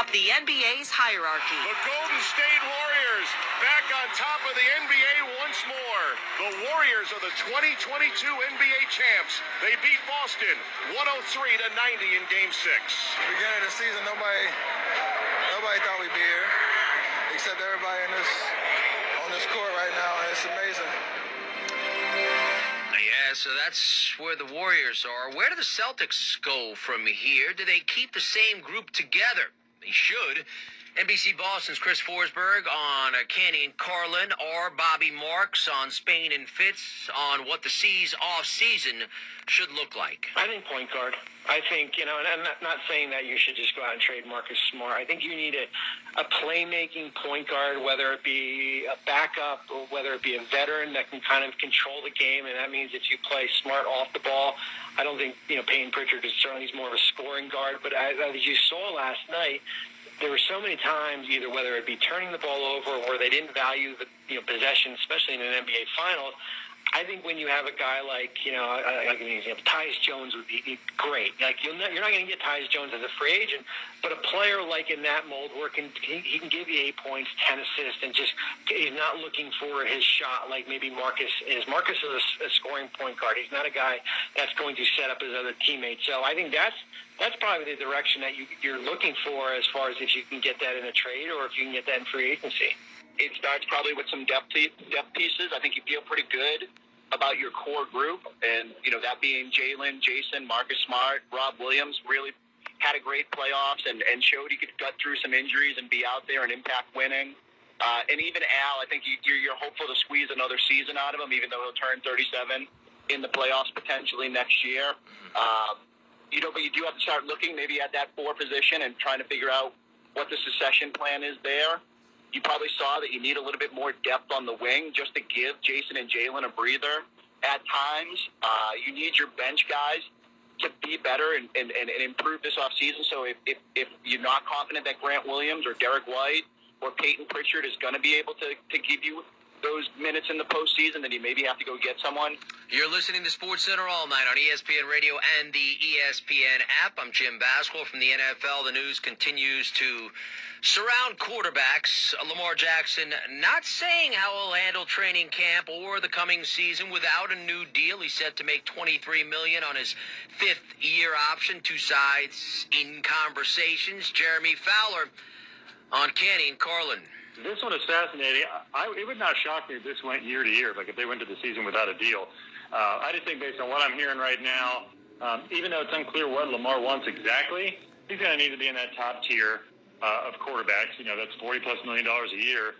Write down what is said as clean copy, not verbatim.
atop the NBA's hierarchy. The Golden State Warriors back on top of the NBA once more. The Warriors are the 2022 NBA champs. They beat Boston 103-90 in Game 6. Beginning of the season, nobody thought we'd be here, except everybody on this court right now, and it's amazing. Yeah, so that's where the Warriors are. Where do the Celtics go from here? Do they keep the same group together? They should. NBC Boston's Chris Forsberg on Kenny and Carlin, or Bobby Marks on Spain and Fitz on what the C's off-season should look like. I think point guard. I think, and I'm not saying that you should just go out and trade Marcus Smart. I think you need a playmaking point guard, whether it be a backup or whether it be a veteran that can kind of control the game, and that means if you play Smart off the ball, I don't think, Payton Pritchard is certainly more of a scoring guard, but as you saw last night, there were so many times, either whether it be turning the ball over or they didn't value the possession, especially in an NBA Finals. I think when you have a guy like, I'll give you an example, Tyus Jones would be great. Like you're not going to get Tyus Jones as a free agent, but a player like in that mold where he can give you 8 points, 10 assists, and just he's not looking for his shot like maybe Marcus is. Marcus is a scoring point guard. He's not a guy that's going to set up his other teammates. So I think that's probably the direction that you're looking for as far as if you can get that in a trade or if you can get that in free agency. It starts probably with some depth pieces. I think you feel pretty good about your core group, and that being Jalen, Jason, Marcus Smart, Rob Williams really had a great playoffs and showed he could gut through some injuries and be out there and impact winning. And even Al, I think you're hopeful to squeeze another season out of him, even though he'll turn 37 in the playoffs potentially next year. But you do have to start looking maybe at that 4 position and trying to figure out what the succession plan is there. You probably saw that you need a little bit more depth on the wing just to give Jason and Jalen a breather at times. You need your bench guys to be better and improve this offseason. So if you're not confident that Grant Williams or Derek White or Payton Pritchard is going to be able to give you those minutes in the postseason, then you maybe have to go get someone. You're listening to SportsCenter all night on ESPN Radio and the ESPN app. I'm Jim Basquil from the NFL. The news continues to surround quarterbacks. Lamar Jackson not saying how he'll handle training camp or the coming season without a new deal. He's set to make $23 million on his 5th-year option. 2 sides in conversations. Jeremy Fowler on Kenny and Carlin. This one is fascinating. It would not shock me if this went year to year, like if they went to the season without a deal. I just think based on what I'm hearing right now, even though it's unclear what Lamar wants exactly, he's going to need to be in that top tier of quarterbacks. That's $40+ million a year.